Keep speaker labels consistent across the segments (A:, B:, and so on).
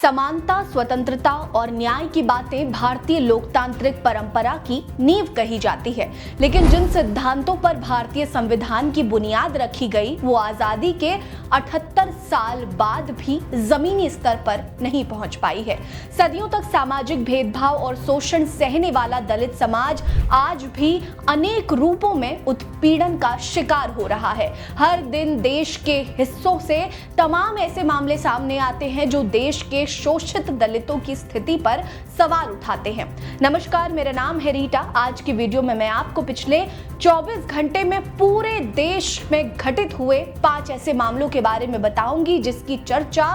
A: समानता, स्वतंत्रता और न्याय की बातें भारतीय लोकतांत्रिक परंपरा की नींव कही जाती है, लेकिन जिन सिद्धांतों पर भारतीय संविधान की बुनियाद रखी गई वो आजादी के 78 साल बाद भी जमीनी स्तर पर नहीं पहुंच पाई है। सदियों तक सामाजिक भेदभाव और शोषण सहने वाला दलित समाज आज भी अनेक रूपों में उत्पीड़न का शिकार हो रहा है। हर दिन देश के हिस्सों से तमाम ऐसे मामले सामने आते हैं जो देश के शोषित दलितों की स्थिति पर सवाल उठाते हैं। नमस्कार, मेरा नाम है रीटा। आज की वीडियो में मैं आपको पिछले 24 घंटे में पूरे देश में घटित हुए 5 ऐसे मामलों के बारे में बताऊंगी जिसकी चर्चा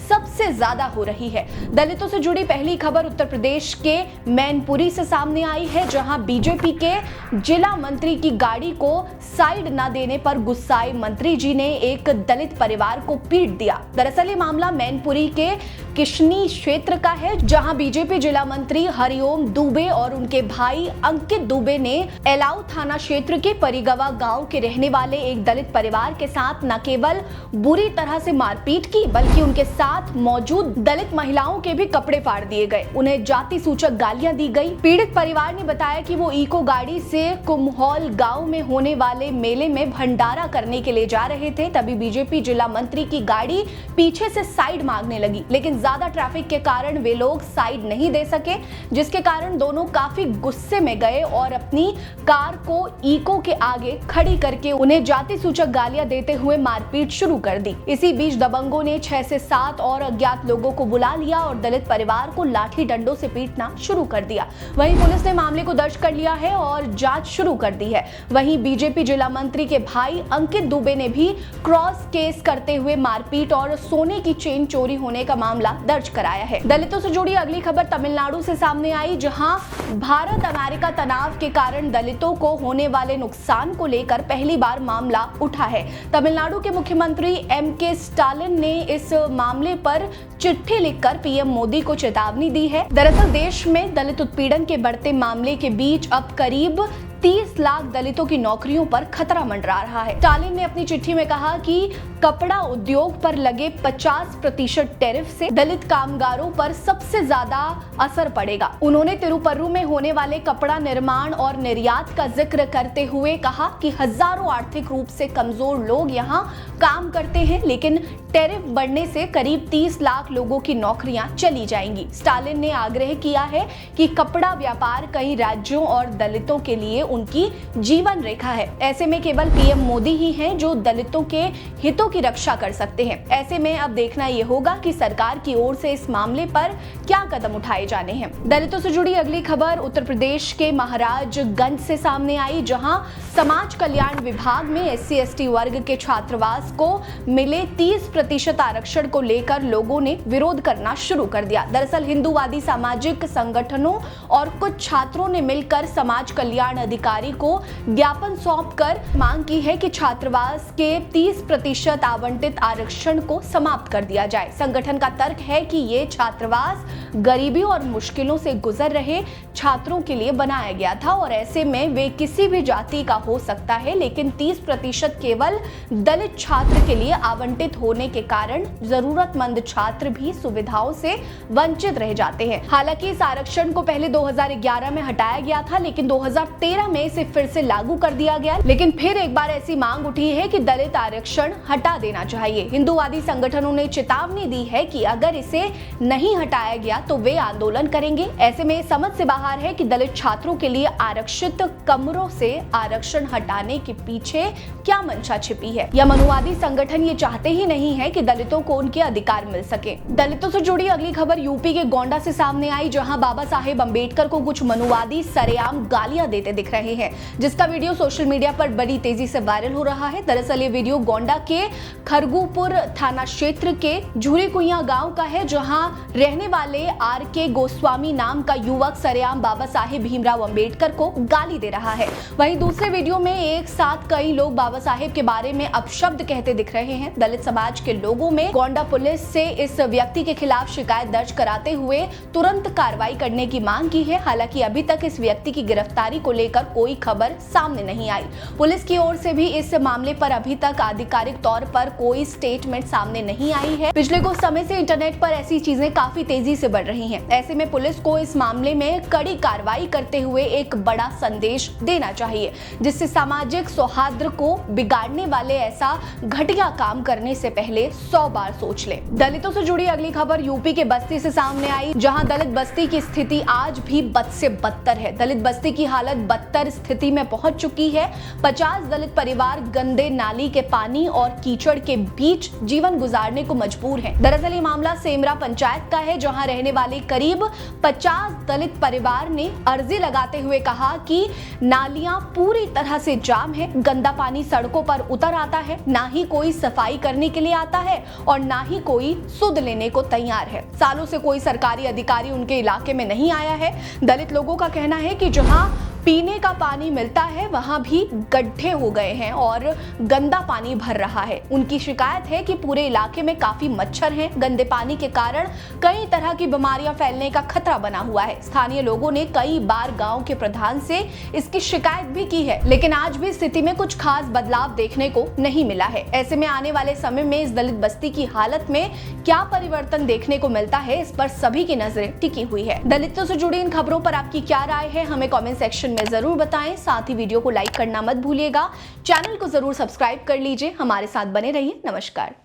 A: सबसे ज्यादा हो रही है। दलितों से जुड़ी पहली खबर उत्तर प्रदेश के मैनपुरी से सामने आई है, जहां बीजेपी के जिला मंत्री की गाड़ी को साइड न देने पर गुस्साए मंत्री जी ने एक दलित परिवार को पीट दिया। दरअसल ये मामला मैनपुरी के किशनी क्षेत्र का है, जहां बीजेपी जिला मंत्री हरिओम दुबे और उनके भाई अंकित दुबे ने एलाऊ थाना क्षेत्र के परिगवा गांव के रहने वाले एक दलित परिवार के साथ न केवल बुरी तरह से मारपीट की, बल्कि उनके साथ मौजूद दलित महिलाओं के भी कपड़े फाड़ दिए गए। उन्हें जाति सूचक गालियां दी गई। पीड़ित परिवार ने बताया कि वो इको गाड़ी से कुम्हौल गांव में होने वाले मेले में भंडारा करने के लिए जा रहे थे, तभी बीजेपी जिला मंत्री की गाड़ी पीछे से साइड मांगने लगी, लेकिन ज्यादा ट्रैफिक के कारण वे लोग साइड नहीं दे सके, जिसके कारण दोनों काफी गुस्से में गए और अपनी कार को इको के आगे खड़ी करके उन्हें जाति सूचक गालियां देते हुए मारपीट शुरू कर दी। इसी बीच दबंगों ने 6 से 7 और अज्ञात लोगों को बुला लिया और दलित परिवार को लाठी डंडों से पीटना शुरू कर दिया। वहीं पुलिस ने मामले को दर्ज कर लिया है और जांच शुरू कर दी है। वहीं बीजेपी जिला मंत्री के भाई अंकित दुबे ने भी क्रॉस केस करते हुए मारपीट और सोने की चेन चोरी होने का मामला दर्ज कराया है। दलितों से जुड़ी अगली खबर तमिलनाडु से सामने आई, जहां भारत अमेरिका तनाव के कारण दलितों को होने वाले नुकसान को लेकर पहली बार मामला उठा है। तमिलनाडु के मुख्यमंत्री एम.के. स्टालिन ने इस मामले पर चिट्ठी लिखकर पीएम मोदी को चेतावनी दी है। दरअसल देश में दलित उत्पीड़न के बढ़ते मामले के बीच अब करीब 30 लाख दलितों की नौकरियों पर खतरा मंडरा रहा है। स्टालिन ने अपनी चिट्ठी में कहा कि कपड़ा उद्योग पर लगे 50% टैरिफ से दलित कामगारों पर सबसे ज्यादा असर पड़ेगा। उन्होंने तिरुपल्लु में होने वाले कपड़ा निर्माण और निर्यात का जिक्र करते हुए कहा कि हजारों आर्थिक रूप से कमजोर लोग यहाँ काम करते हैं, लेकिन टैरिफ बढ़ने से करीब 30 लाख लोगों की नौकरियां चली जाएंगी। स्टालिन ने आग्रह किया है कि कपड़ा व्यापार कई राज्यों और दलितों के लिए उनकी जीवन रेखा है। ऐसे में केवल पीएम मोदी ही हैं जो दलितों के हितों की रक्षा कर सकते हैं। ऐसे में अब देखना यह होगा कि सरकार की ओर से इस मामले पर क्या कदम उठाए जाने हैं। दलितों से जुड़ी अगली खबर उत्तर प्रदेश के महाराजगंज से सामने आई, जहां समाज कल्याण विभाग में SC/ST वर्ग के छात्रावास को मिले 30% आरक्षण को लेकर लोगों ने विरोध करना शुरू कर दिया। दरअसल हिंदूवादी सामाजिक संगठनों और कुछ छात्रों ने मिलकर समाज कल्याण अधिकारी को ज्ञापन सौंपकर मांग की है कि छात्रावास के 30% आवंटित आरक्षण को समाप्त कर दिया जाए। संगठन का तर्क है कि ये छात्रावास गरीबी और मुश्किलों से गुजर रहे छात्रों के लिए बनाया गया था और ऐसे में वे किसी भी जाति का हो सकता है, लेकिन 30% केवल दलित छात्र के लिए आवंटित होने के कारण जरूरतमंद छात्र भी सुविधाओं से वंचित रह जाते हैं। हालांकि इस आरक्षण को पहले 2011 में हटाया गया था, लेकिन 2013 में इसे फिर से लागू कर दिया गया। लेकिन फिर एक बार ऐसी मांग उठी है कि दलित आरक्षण हटा देना चाहिए। हिंदूवादी संगठनों ने चेतावनी दी है कि अगर इसे नहीं हटाया गया तो वे आंदोलन करेंगे। ऐसे में समझ से बाहर है कि दलित छात्रों के लिए आरक्षित कमरों से आरक्षण हटाने के पीछे क्या मंशा छिपी है। यह मनुवादी संगठन ये चाहते ही नहीं है कि दलितों को उनके अधिकार मिल सके। दलितों से जुड़ी अगली खबर यूपी के गोंडा से सामने आई, जहां बाबा साहेब अंबेडकर को कुछ मनुवादी सरेआम गालियां देते दिख रहे हैं, जिसका वीडियो सोशल मीडिया पर बड़ी तेजी से वायरल हो रहा है। दरअसल ये वीडियो गोंडा के खरगुपुर थाना क्षेत्र के झूरी कुइया गांव का है, जहां रहने वाले R.K. गोस्वामी नाम का युवक सरेआम बाबा साहेब भीमराव अंबेडकर को गाली दे रहा है। वहीं दूसरे वीडियो में एक साथ कई लोग बाबा साहेब के बारे में अपशब्द कहते दिख रहे हैं। दलित समाज के के लोगों में गोंडा पुलिस से इस व्यक्ति के खिलाफ शिकायत दर्ज कराते हुए तुरंत कार्रवाई करने की मांग की है। हालांकि अभी तक इस व्यक्ति की गिरफ्तारी को लेकर कोई खबर सामने नहीं आई। पुलिस की ओर से भी इस मामले पर अभी तक आधिकारिक तौर पर कोई स्टेटमेंट सामने नहीं आई है। पिछले कुछ समय से इंटरनेट पर ऐसी चीजें काफी तेजी से बढ़ रही हैं। ऐसे में पुलिस को इस मामले में कड़ी कार्रवाई करते हुए एक बड़ा संदेश देना चाहिए, जिससे सामाजिक सौहार्द को बिगाड़ने वाले ऐसा घटिया काम करने से पहले 100 बार सोच ले। दलितों से जुड़ी अगली खबर यूपी के बस्ती से सामने आई, जहां दलित बस्ती की स्थिति आज भी बद से बदतर है। दलित बस्ती की हालत बदतर स्थिति में पहुंच चुकी है। 50 दलित परिवार गंदे नाली के पानी और कीचड़ के बीच जीवन गुजारने को मजबूर हैं। दरअसल ये मामला सेमरा पंचायत का है, जहां रहने वाले करीब 50 दलित परिवार ने अर्जी लगाते हुए कहा कि नालियां पूरी तरह से जाम है, गंदा पानी सड़कों पर उतर आता है, ना ही कोई सफाई करने के लिए आता है और ना ही कोई सुध लेने को तैयार है। सालों से कोई सरकारी अधिकारी उनके इलाके में नहीं आया है। दलित लोगों का कहना है कि जहां पीने का पानी मिलता है वहां भी गड्ढे हो गए हैं और गंदा पानी भर रहा है। उनकी शिकायत है कि पूरे इलाके में काफी मच्छर हैं। गंदे पानी के कारण कई तरह की बीमारियां फैलने का खतरा बना हुआ है। स्थानीय लोगों ने कई बार गांव के प्रधान से इसकी शिकायत भी की है, लेकिन आज भी स्थिति में कुछ खास बदलाव देखने को नहीं मिला है। ऐसे में आने वाले समय में इस दलित बस्ती की हालत में क्या परिवर्तन देखने को मिलता है, इस पर सभी की नजरें टिकी हुई है। दलितों से जुड़ी इन खबरों पर आपकी क्या राय है, हमें कमेंट सेक्शन में जरूर बताएं। साथ ही वीडियो को लाइक करना मत भूलिएगा। चैनल को जरूर सब्सक्राइब कर लीजिए। हमारे साथ बने रहिए। नमस्कार।